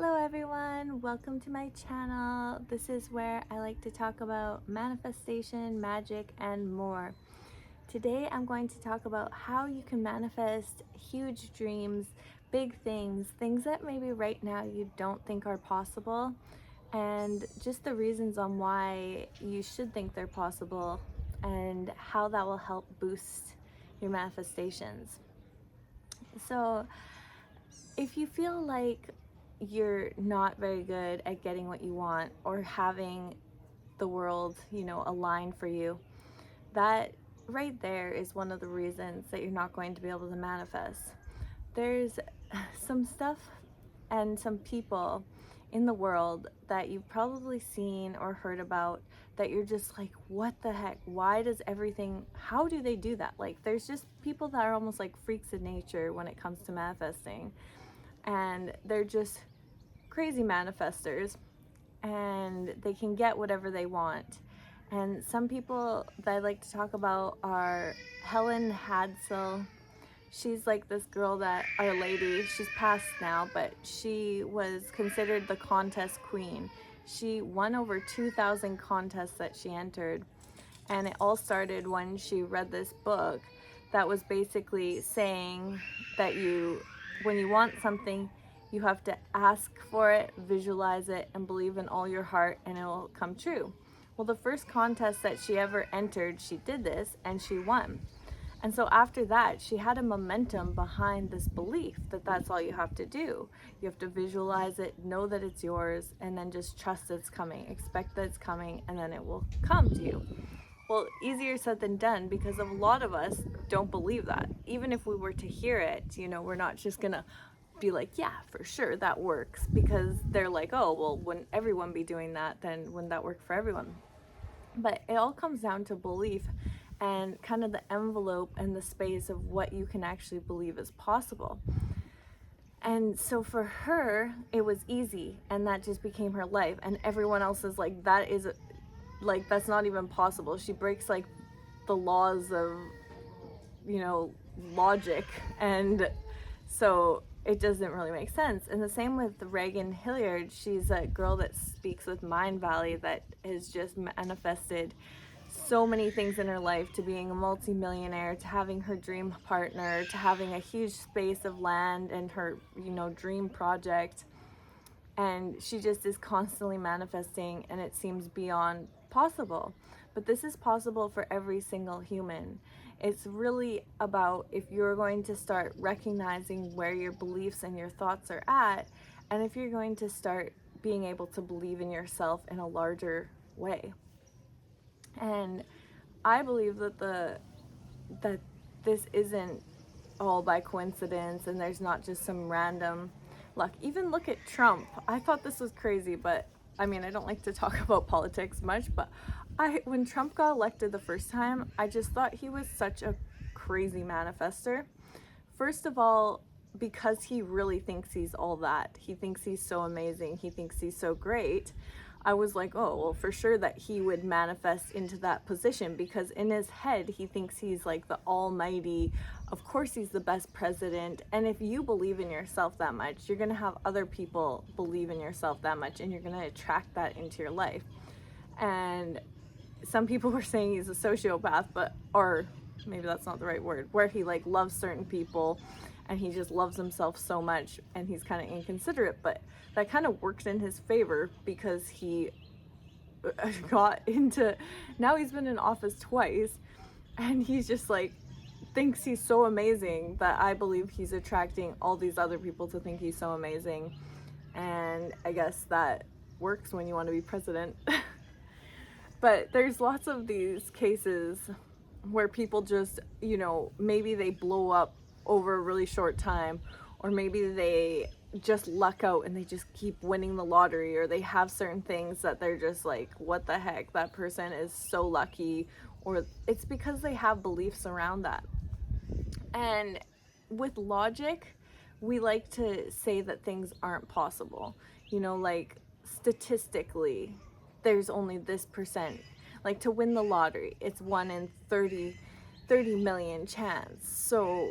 Hello everyone, welcome to my channel. This is where I like to talk about manifestation, magic, and more. Today I'm going to talk about how you can manifest huge dreams, big things, things that maybe right now you don't think are possible, and just the reasons on why you should think they're possible and how that will help boost your manifestations. So if you feel like you're not very good at getting what you want or having the world, align for you, that right there is one of the reasons that you're not going to be able to manifest. There's some stuff and some people in the world that you've probably seen or heard about that you're just like, what the heck? Why does everything, how do they do that? Like, there's just people that are almost like freaks of nature when it comes to manifesting, and they're just crazy manifestors, and they can get whatever they want. And some people that I like to talk about are Helen Hadsell. She's like this girl that, our lady, she's passed now, but she was considered the contest queen. She won over 2,000 contests that she entered. And it all started when she read this book that was basically saying that when you want something, you have to ask for it, visualize it, and believe in all your heart, and it will come true. Well, the first contest that she ever entered, she did this and she won. And so after that, she had a momentum behind this belief that that's all you have to do. You have to visualize it, know that it's yours, and then just trust it's coming, expect that it's coming, and then it will come to you. Well, easier said than done, because a lot of us don't believe that. Even if we were to hear it, we're not just gonna be like, yeah, for sure, that works, because they're like, oh, well, wouldn't everyone be doing that? Then wouldn't that work for everyone? But it all comes down to belief and kind of the envelope and the space of what you can actually believe is possible. And so for her, it was easy, and that just became her life. And everyone else is like, that's not even possible. She breaks like the laws of, logic. And so it doesn't really make sense. And the same with Reagan Hilliard. She's a girl that speaks with Mindvalley that has just manifested so many things in her life, to being a multimillionaire, to having her dream partner, to having a huge space of land and her, dream project. And she just is constantly manifesting, and it seems beyond possible. But this is possible for every single human. It's really about if you're going to start recognizing where your beliefs and your thoughts are at, and if you're going to start being able to believe in yourself in a larger way. And I believe that this isn't all by coincidence, and there's not just some random luck. Even look at Trump. I thought this was crazy, but I don't like to talk about politics much, but when Trump got elected the first time, I just thought he was such a crazy manifester. First of all, because he really thinks he's all that. He thinks he's so amazing. He thinks he's so great. I was like, oh, well, for sure that he would manifest into that position, because in his head, he thinks he's like the almighty. Of course, he's the best president. And if you believe in yourself that much, you're going to have other people believe in yourself that much, and you're going to attract that into your life. And some people were saying he's a sociopath, or maybe that's not the right word, where he like loves certain people and he just loves himself so much, and he's kind of inconsiderate. But that kind of works in his favor, because he got into, now he's been in office twice, and he's just like thinks he's so amazing that I believe he's attracting all these other people to think he's so amazing. And I guess that works when you want to be president. But there's lots of these cases where people just, maybe they blow up over a really short time, or maybe they just luck out and they just keep winning the lottery, or they have certain things that they're just like, what the heck, that person is so lucky, or it's because they have beliefs around that. And with logic, we like to say that things aren't possible, like statistically there's only this percent, like to win the lottery, it's 1 in 30 million chance. So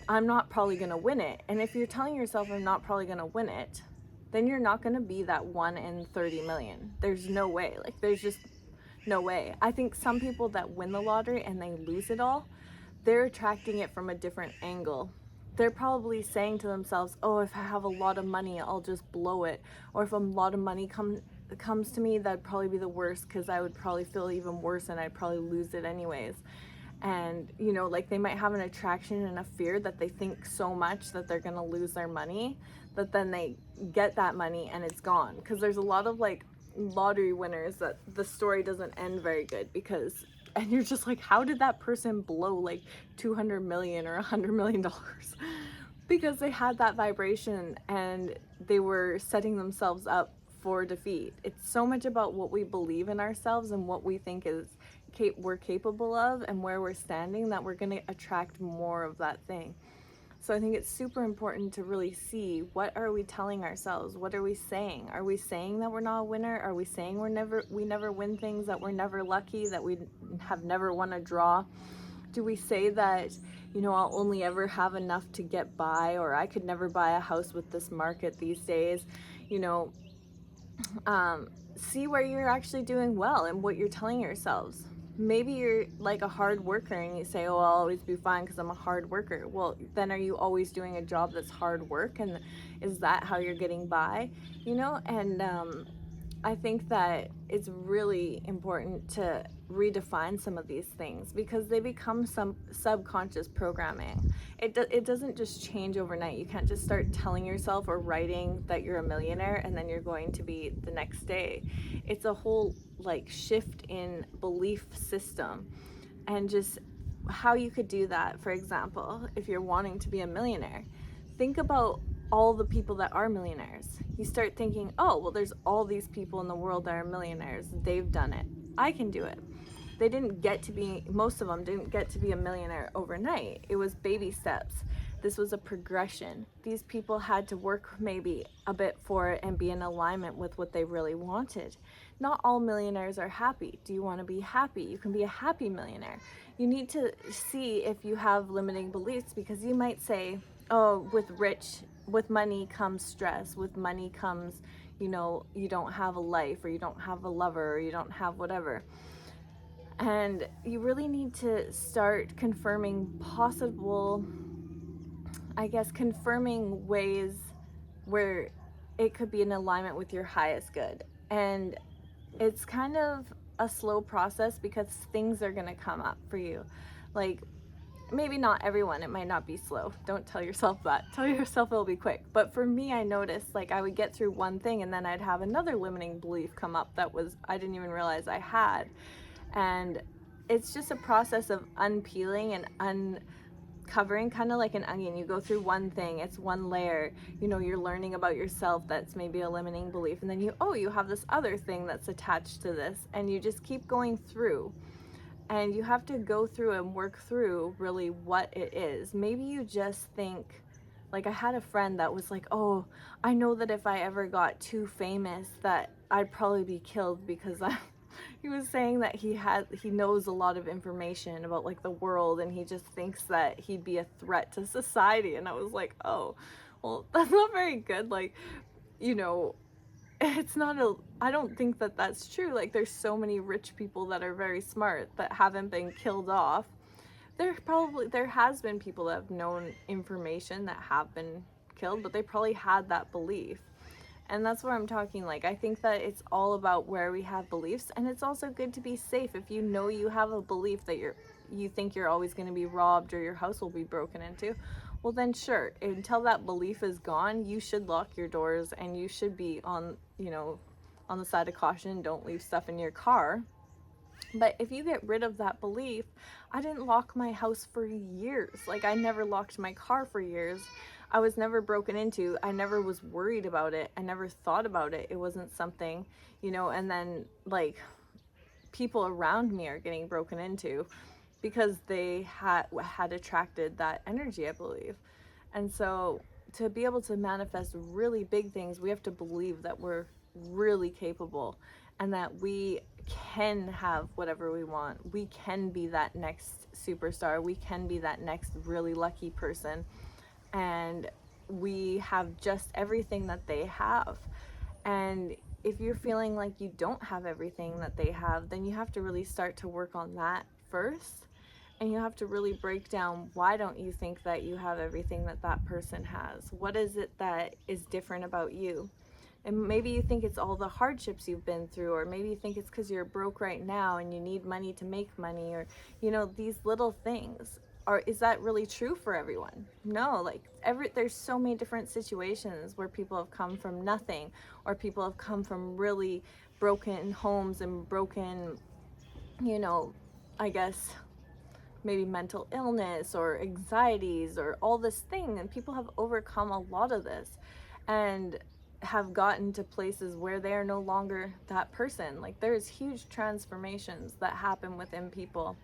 I'm not probably gonna win it. And if you're telling yourself I'm not probably gonna win it, then you're not going to be that 1 in 30 million. There's no way. Like, there's just no way. I think some people that win the lottery and they lose it all, they're attracting it from a different angle. They're probably saying to themselves, oh, if I have a lot of money, I'll just blow it. Or if a lot of money comes to me, that'd probably be the worst, because I would probably feel even worse and I'd probably lose it anyways. And, you know, like, they might have an attraction and a fear that they think so much that they're going to lose their money, that then they get that money and it's gone. Because there's a lot of, like, lottery winners that the story doesn't end very good, because, and you're just like, how did that person blow like 200 million or $100 million? Because they had that vibration and they were setting themselves up for defeat. It's so much about what we believe in ourselves and what we think is we're capable of and where we're standing, that we're going to attract more of that thing. So I think it's super important to really see, what are we telling ourselves? What are we saying? Are we saying that we're not a winner? Are we saying we never win things, that we're never lucky, that we have never won a draw? Do we say that, you know, I'll only ever have enough to get by, or I could never buy a house with this market these days? You know, see where you're actually doing well and what you're telling yourselves. Maybe you're like a hard worker and you say, oh, I'll always be fine because I'm a hard worker. Well, then are you always doing a job that's hard work, and is that how you're getting by? You know, and I think that it's really important to redefine some of these things, because they become some subconscious programming. It doesn't just change overnight. You can't just start telling yourself or writing that you're a millionaire and then you're going to be the next day. It's a whole like shift in belief system, and just how you could do that. For example, if you're wanting to be a millionaire, think about all the people that are millionaires. You start thinking, oh, well, there's all these people in the world that are millionaires. They've done it. I can do it. They didn't get to be, most of them didn't get to be a millionaire overnight. It was baby steps. This was a progression. These people had to work maybe a bit for it and be in alignment with what they really wanted. Not all millionaires are happy. Do you want to be happy? You can be a happy millionaire. You need to see if you have limiting beliefs, because you might say, oh, with money comes stress. With money comes, you know, you don't have a life, or you don't have a lover, or you don't have whatever. And you really need to start confirming confirming ways where it could be in alignment with your highest good. And it's kind of a slow process, because things are going to come up for you. Like, maybe not everyone, it might not be slow. Don't tell yourself that. Tell yourself it'll be quick. But for me, I noticed, like, I would get through one thing and then I'd have another limiting belief come up that I didn't even realize I had. And it's just a process of unpeeling and uncovering, kind of like an onion. You go through one thing, it's one layer, you know, you're learning about yourself that's maybe a limiting belief, and then you have this other thing that's attached to this, and you just keep going through. And you have to go through and work through really what it is. Maybe you just think, like, I had a friend that was like, oh, I know that if I ever got too famous that I'd probably be killed, because he was saying that he knows a lot of information about like the world, and he just thinks that he'd be a threat to society. And I was like, oh, well, that's not very good. Like, you know, I don't think that that's true. Like, there's so many rich people that are very smart that haven't been killed off. There has been people that have known information that have been killed, but they probably had that belief. And that's where I'm talking, like, I think that it's all about where we have beliefs, and it's also good to be safe. If you know you have a belief that you think you're always going to be robbed or your house will be broken into, well then sure, until that belief is gone, you should lock your doors, and you should be on the side of caution. Don't leave stuff in your car. But if you get rid of that belief, I didn't lock my house for years. Like, I never locked my car for years. I was never broken into. I never was worried about it. I never thought about it. It wasn't something, and then, like, people around me are getting broken into because they had attracted that energy, I believe. And so to be able to manifest really big things, we have to believe that we're really capable, and that we can have whatever we want. We can be that next superstar. We can be that next really lucky person. And we have just everything that they have. And if you're feeling like you don't have everything that they have, then you have to really start to work on that first. And you have to really break down, why don't you think that you have everything that that person has? What is it that is different about you? And maybe you think it's all the hardships you've been through, or maybe you think it's because you're broke right now and you need money to make money, or, you know, these little things. Or is that really true for everyone? No, like there's so many different situations where people have come from nothing, or people have come from really broken homes and broken, you know, I guess maybe mental illness or anxieties or all this thing, and people have overcome a lot of this and have gotten to places where they are no longer that person. Like, there's huge transformations that happen within people,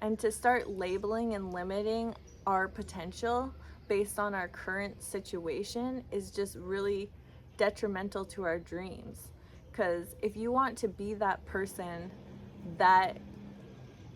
and to start labeling and limiting our potential based on our current situation is just really detrimental to our dreams. Because if you want to be that person that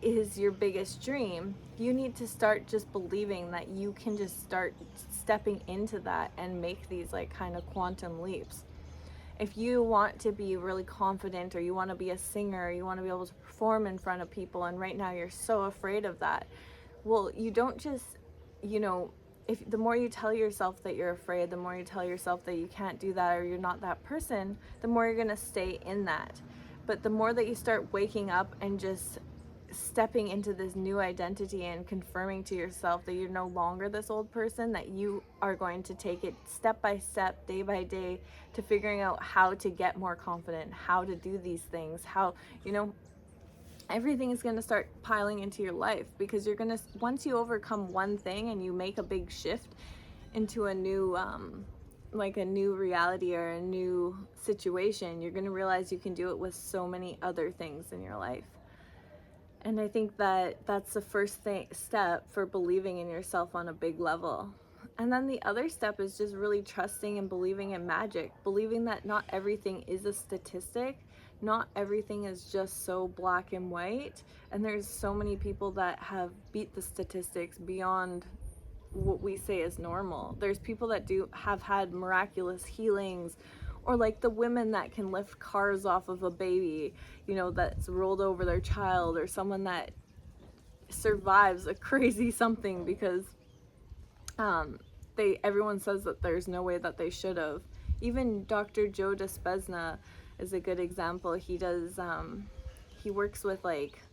is your biggest dream, you need to start just believing that you can just start stepping into that and make these like kind of quantum leaps. If you want to be really confident, or you want to be a singer, or you want to be able to perform in front of people, and right now you're so afraid of that, well, you don't just, you know, if the more you tell yourself that you're afraid, the more you tell yourself that you can't do that or you're not that person, the more you're going to stay in that. But the more that you start waking up and just stepping into this new identity and confirming to yourself that you're no longer this old person, that you are going to take it step by step, day by day, to figuring out how to get more confident, how to do these things, how, you know, everything is going to start piling into your life. Because you're going to, once you overcome one thing and you make a big shift into a new like a new reality or a new situation, you're going to realize you can do it with so many other things in your life. And I think that that's the first step for believing in yourself on a big level. And then the other step is just really trusting and believing in magic, believing that not everything is a statistic, not everything is just so black and white. And there's so many people that have beat the statistics beyond what we say is normal. There's people that have had miraculous healings, or like the women that can lift cars off of a baby, you know, that's rolled over their child, or someone that survives a crazy something because everyone says that there's no way that they should have. Even Dr. Joe Dispenza is a good example. He works with like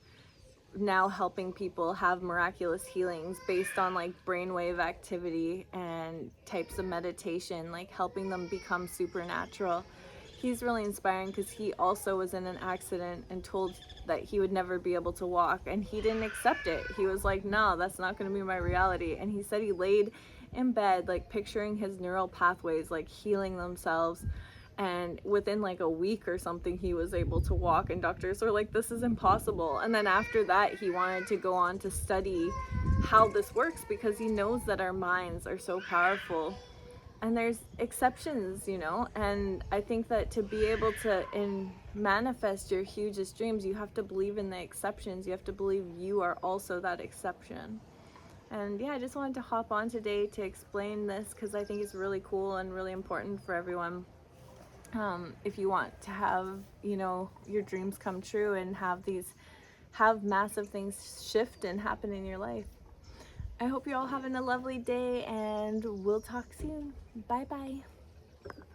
now helping people have miraculous healings based on like brainwave activity and types of meditation, like helping them become supernatural. He's really inspiring because he also was in an accident and told that he would never be able to walk, and he didn't accept it. He was like, no, that's not going to be my reality. And he said he laid in bed like picturing his neural pathways like healing themselves, and within like a week or something he was able to walk, and doctors were like, this is impossible. And then after that he wanted to go on to study how this works, because he knows that our minds are so powerful and there's exceptions, you know. And I think that to be able to manifest your hugest dreams, you have to believe in the exceptions. You have to believe you are also that exception. And yeah, I just wanted to hop on today to explain this because I think it's really cool and really important for everyone. If you want to have, you know, your dreams come true and have massive things shift and happen in your life. I hope you're all having a lovely day, and we'll talk soon. Bye bye.